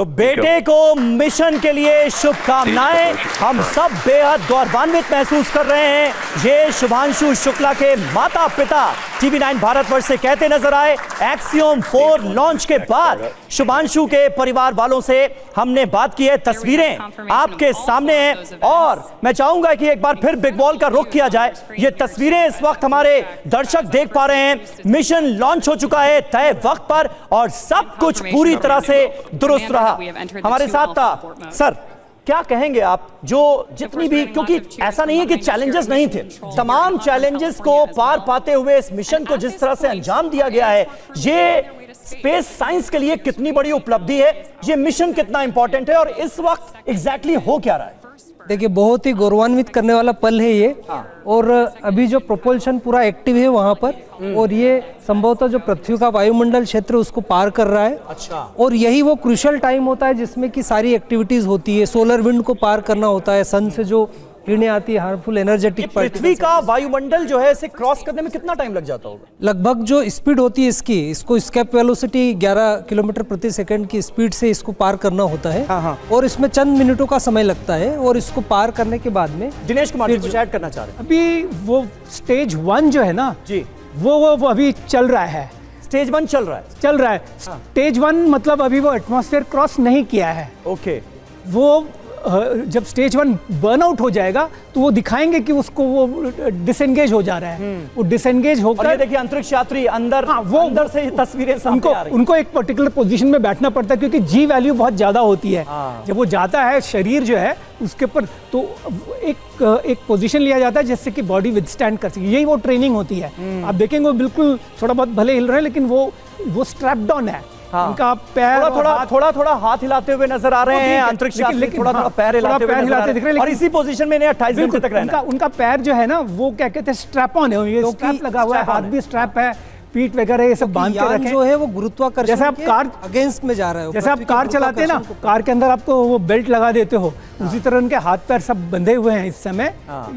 तो बेटे को मिशन के लिए शुभकामनाएं। हम सब बेहद गौरवान्वित महसूस कर रहे हैं। ये शुभांशु शुक्ला के माता पिता TV9 भारतवर्ष से कहते नजर आए। एक्सियोम 4 लॉन्च के बाद शुभांशु के परिवार वालों से हमने बात की है। तस्वीरें आपके सामने हैं और मैं चाहूंगा कि एक बार फिर बिग बॉल का रुख किया जाए। ये तस्वीरें इस वक्त हमारे दर्शक देख पा रहे हैं। मिशन लॉन्च हो चुका है तय वक्त पर और सब कुछ पूरी तरह से दुरुस्त रहा। हमारे साथ था सर, क्या कहेंगे आप? जो जितनी भी, क्योंकि ऐसा नहीं है कि चैलेंजेस नहीं थे, तमाम चैलेंजेस को पार पाते हुए इस मिशन को जिस तरह से अंजाम दिया गया है, ये स्पेस साइंस के लिए कितनी बड़ी उपलब्धि है, ये मिशन कितना इंपॉर्टेंट है और इस वक्त एग्जैक्टली हो क्या रहा है? देखिए, बहुत ही गौरवान्वित करने वाला पल है ये। और अभी जो प्रोपल्शन पूरा एक्टिव है वहां पर, और ये संभवतः जो पृथ्वी का वायुमंडल क्षेत्र उसको पार कर रहा है। अच्छा। और यही वो क्रूशियल टाइम होता है जिसमें कि सारी एक्टिविटीज होती है। सोलर विंड को पार करना होता है, सन से जो किरणें आती है, हार्मफुल एनर्जेटिक पृथ्वी का वायुमंडल जो है इसे क्रॉस करने में कितना टाइम लग जाता होगा? लगभग जो स्पीड होती है इसको एस्केप वेलोसिटी 11 किलोमीटर प्रति सेकंड की स्पीड से इसको पार करना होता है। हाँ। और इसमें चंद मिनटों का समय लगता है। और इसको पार करने के बाद में दिनेश कुमार जी कुछ ऐड करना चाह रहे हैं? अभी वो स्टेज 1 जो है ना जी, वो अभी चल रहा है। स्टेज 1 चल रहा है। स्टेज 1 मतलब अभी वो एटमॉस्फेयर क्रॉस नहीं किया है। ओके। वो जब स्टेज 1 बर्नआउट हो जाएगा तो वो दिखाएंगे कि उसको वो डिसएंगेज हो जा रहा है। वो डिसएंगेज होकर, और ये देखिए अंतरिक्ष यात्री अंदर, वो अंदर से तस्वीरें सामने आ रही हैं। उनको एक पर्टिकुलर पोजीशन में बैठना पड़ता है क्योंकि जी वैल्यू बहुत ज्यादा होती है। जब वो जाता है शरीर जो है उसके ऊपर, तो एक पोजीशन लिया जाता है जिससे कि बॉडी विथस्टैंड कर सके। यही वो ट्रेनिंग होती है। आप देखेंगे वो बिल्कुल थोड़ा बहुत भले हिल रहे हैं लेकिन वो स्ट्रैप डाउन है। उनका पैर थोड़ा हाथ हिलाते हुए नजर आ रहे हैं। अंतरिक्ष यात्री थोड़ा पैर हिलाते हुए दिख रहे हैं और इसी पोजीशन में 28 घंटे तक रहना। उनका पैर जो है ना वो क्या कहते हैं, स्ट्रैप ऑन है। ये स्ट्रैप लगा हुआ है, हाथ भी स्ट्रैप है, पीठ वगैरह ये सब बांध के रखे जो है वो गुरुत्वाकर्षण जैसे आप कार अगेंस्ट में जा रहे हो, जैसे आप कार चलाते हैं ना, कार के अंदर आपको वो बेल्ट लगा देते हो, उसी तरह उनके हाथ पैर सब बंधे हुए हैं इस समय।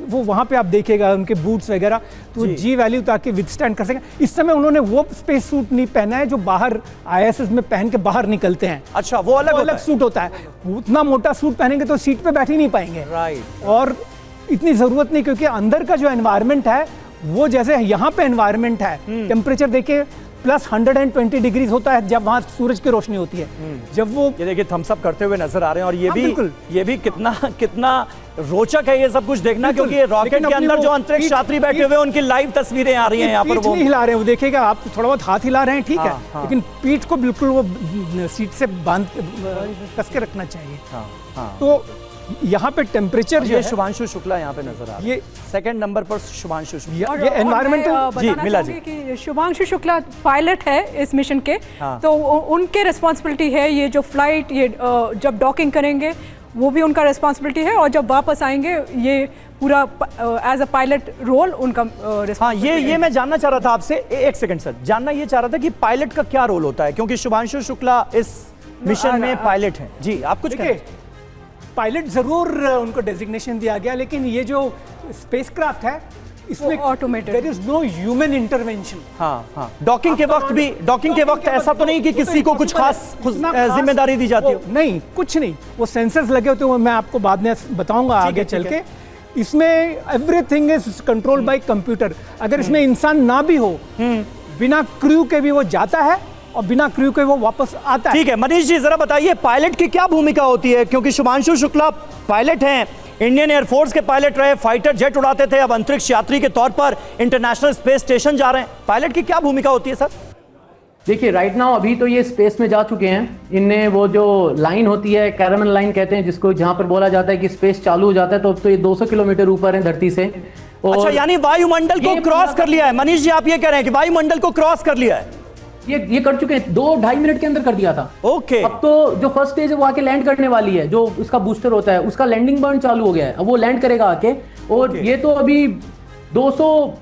वो वहां पे आप देखिएगा उनके बूट्स वगैरह, तो जी वैल्यू ताकि विथस्टैंड कर सकें। इस समय उन्होंने वो स्पेस सूट नहीं पहना है जो बाहर ISS में पहन के बाहर निकलते हैं। अच्छा, वो अलग सूट होता है। उतना मोटा सूट पहनेंगे तो सीट पे बैठ ही नहीं पाएंगे। राइट। और इतनी जरूरत नहीं, क्योंकि अंदर का जो एनवायरनमेंट है वो जैसे यहाँ पे एनवायरनमेंट है, टेम्परेचर देखिए प्लस 120 डिग्रीज होता है जब वहां सूरज की रोशनी होती है। जब वो ये देखिए थम्स अप करते हुए नजर आ रहे हैं और ये भी कितना रोचक है ये सब कुछ देखना, क्योंकि ये रॉकेट के अंदर जो अंतरिक्ष यात्री बैठे हुए उनकी लाइव तस्वीरें आ रही हैं यहाँ पर। वो नहीं हिला रहे हैं, वो देखिएगा आप थोड़ा बहुत हाथ हिला रहे हैं, ठीक है, लेकिन पीठ को बिल्कुल वो सीट से बांध कस के रखना चाहिए। तो यहाँ पे टेम्परेचर जो है, शुभांशु शुक्ला यहाँ पे नजर आ रहा है। ये सेकंड नंबर पर शुभांशु शुक्ला। ये एनवायरमेंटल जी मिला जी कि शुभांशु शुक्ला पायलट है इस मिशन के। तो उनके रिस्पॉन्सिबिलिटी है ये जो फ्लाइट, ये जब डॉकिंग करेंगे वो भी उनका रिस्पॉन्सिबिलिटी है, और जब वापस आएंगे ये पूरा एज अ पायलट रोल उनका। हाँ, ये मैं जानना चाह रहा था आपसे। एक सेकंड सर, जानना ये चाह रहा था कि पायलट का क्या रोल होता है, क्योंकि शुभांशु शुक्ला इस मिशन में पायलट हैं। जी आप कुछ कहें? पायलट जरूर उनको डेजिग्नेशन दिया गया, लेकिन ये जो स्पेसक्राफ्ट है इसमें automated, there is no human intervention. हाँ। डॉकिंग के वक्त ऐसा तो नहीं कि किसी को कुछ खास जिम्मेदारी दी जाती हो? नहीं, कुछ नहीं। वो सेंसर्स लगे होते हैं, मैं आपको बाद में बताऊंगा आगे चल के। इसमें everything is controlled by computer. अगर इसमें इंसान ना भी हो, बिना क्रू के भी वो जाता है और बिना क्रू के वो वापस आता है। ठीक है, मनीष जी जरा बताइए पायलट की क्या भूमिका होती है, क्योंकि शुभांशु शुक्ला पायलट हैं, इंडियन एयरफोर्स के पायलट रहे, फाइटर जेट उड़ाते थे, अब अंतरिक्ष यात्री के तौर पर इंटरनेशनल स्पेस स्टेशन जा रहे हैं। पायलट की क्या भूमिका होती है सर? देखिए, राइट नाउ अभी तो ये स्पेस में जा चुके हैं। इनने वो जो लाइन होती है, कैरामन लाइन कहते हैं, जिसको जहां पर बोला जाता है कि स्पेस चालू हो जाता है, तो अब तो ये 200 किलोमीटर ऊपर है धरती से। अच्छा, यानी वायुमंडल को क्रॉस कर लिया है। मनीष जी आप ये कह रहे हैं कि वायुमंडल को क्रॉस कर लिया है? ये कर चुके हैं, 2-2.5 मिनट के अंदर कर दिया था। ओके। अब तो जो फर्स्ट स्टेज है वो आके लैंड करने वाली है, जो उसका बूस्टर होता है उसका लैंडिंग बर्न चालू हो गया है। अब वो लैंड करेगा आके, और ये तो अभी 200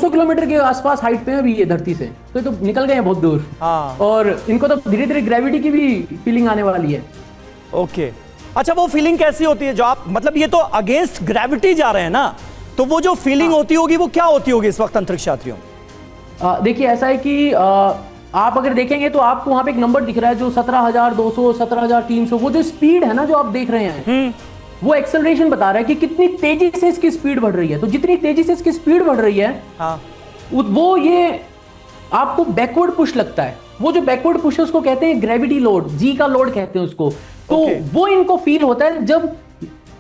किलोमीटर के आसपास हाइट पे है अभी ये धरती से, तो ये तो निकल गए हैं बहुत दूर। और इनको तो धीरे धीरे ग्रेविटी की भी फीलिंग आने वाली है। ओके। अच्छा, वो फीलिंग कैसी होती है जो आप, मतलब ये तो अगेंस्ट ग्रेविटी जा रहे हैं ना, तो वो जो फीलिंग होती होगी वो क्या होती होगी इस वक्त अंतरिक्ष यात्रियों? देखिए, ऐसा है कि आप अगर देखेंगे तो आपको वहां पे एक नंबर दिख रहा है जो 17,200, 17,300, वो जो स्पीड है ना जो आप देख रहे हैं, वो एक्सेलरेशन बता रहा है कि कितनी तेजी से इसकी स्पीड बढ़ रही है। तो जितनी तेजी से इसकी स्पीड बढ़ रही है, हाँ, वो ये आपको बैकवर्ड पुश लगता है। वो जो बैकवर्ड पुश है उसको कहते हैं ग्रेविटी लोड, जी का लोड कहते हैं उसको। तो वो इनको फील होता है जब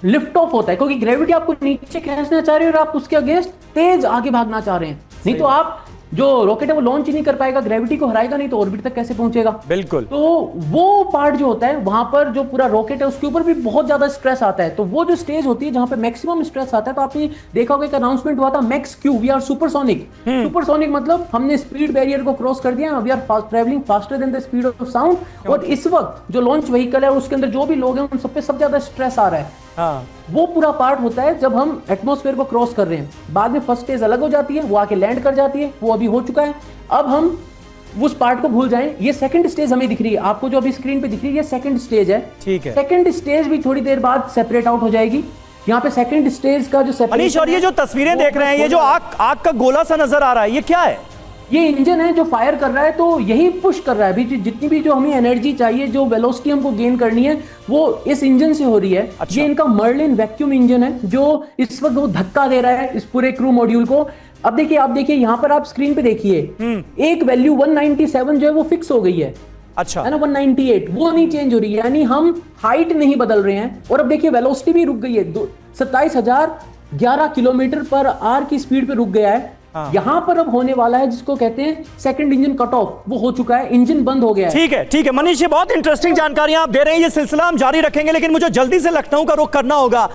लिफ्ट ऑफ होता है, क्योंकि ग्रेविटी आपको नीचे खींचना चाह रही है और आप उसके अगेंस्ट तेज आगे भागना चाह रहे हैं। नहीं तो आप जो रॉकेट है वो लॉन्च ही नहीं कर पाएगा, ग्रेविटी को हराएगा नहीं तो ऑर्बिट तक कैसे पहुंचेगा। बिल्कुल। तो वो पार्ट जो होता है वहां पर जो पूरा रॉकेट है उसके ऊपर भी बहुत ज्यादा स्ट्रेस आता है। तो वो जो स्टेज होती है जहां पे मैक्सिमम स्ट्रेस आता है, तो आपने देखा होगा एक अनाउंसमेंट हुआ था, max Q, we are supersonic. Supersonic मतलब हमने स्पीड बैरियर को क्रॉस कर दिया, we are travelling faster than the speed of sound. और इस वक्त जो लॉन्च व्हीकल है उसके अंदर जो भी लोग हैं उन सब पे सबसे ज्यादा स्ट्रेस आ रहा है। हाँ, वो पूरा पार्ट होता है जब हम एटमॉस्फेयर को क्रॉस कर रहे हैं। बाद में फर्स्ट स्टेज अलग हो जाती है, वो आके लैंड कर जाती है, वो अभी हो चुका है। अब हम उस पार्ट को भूल जाएं। ये सेकंड स्टेज हमें दिख रही है, आपको जो अभी स्क्रीन पे दिख रही है, ये सेकंड स्टेज है। ठीक है। सेकंड स्टेज भी थोड़ी देर बाद सेपरेट आउट हो जाएगी। यहाँ पे सेकंड स्टेज का जो मनीष, और ये जो तस्वीरें देख रहे हैं, ये जो आग का गोला सा नजर आ रहा है, ये क्या है? ये इंजन है जो फायर कर रहा है, तो यही पुश कर रहा है। अभी जितनी भी जो हमें एनर्जी चाहिए, जो वेलोसिटी हमको गेन करनी है, वो इस इंजन से हो रही है। अच्छा। ये इनका मर्लिन वैक्यूम इंजन है जो इस वक्त वो धक्का दे रहा है इस पूरे क्रू मॉड्यूल को। अब देखिए, आप देखिए यहाँ पर, आप स्क्रीन पे देखिए, एक वैल्यू 197 जो है वो फिक्स हो गई है। अच्छा, है ना, 198 वो नहीं चेंज हो रही है, यानी हम हाइट नहीं बदल रहे हैं। और अब देखिए वेलोसिटी भी रुक गई है, 27,011 किलोमीटर पर आवर की स्पीड पे रुक गया है। यहां पर अब होने वाला है जिसको कहते हैं सेकंड इंजन कट ऑफ, वो हो चुका है, इंजन बंद हो गया है। ठीक है, ठीक है मनीष, ये बहुत इंटरेस्टिंग जानकारियां आप दे रहे हैं, ये सिलसिला हम जारी रखेंगे, लेकिन मुझे जल्दी से लखनऊ का रुख करना होगा।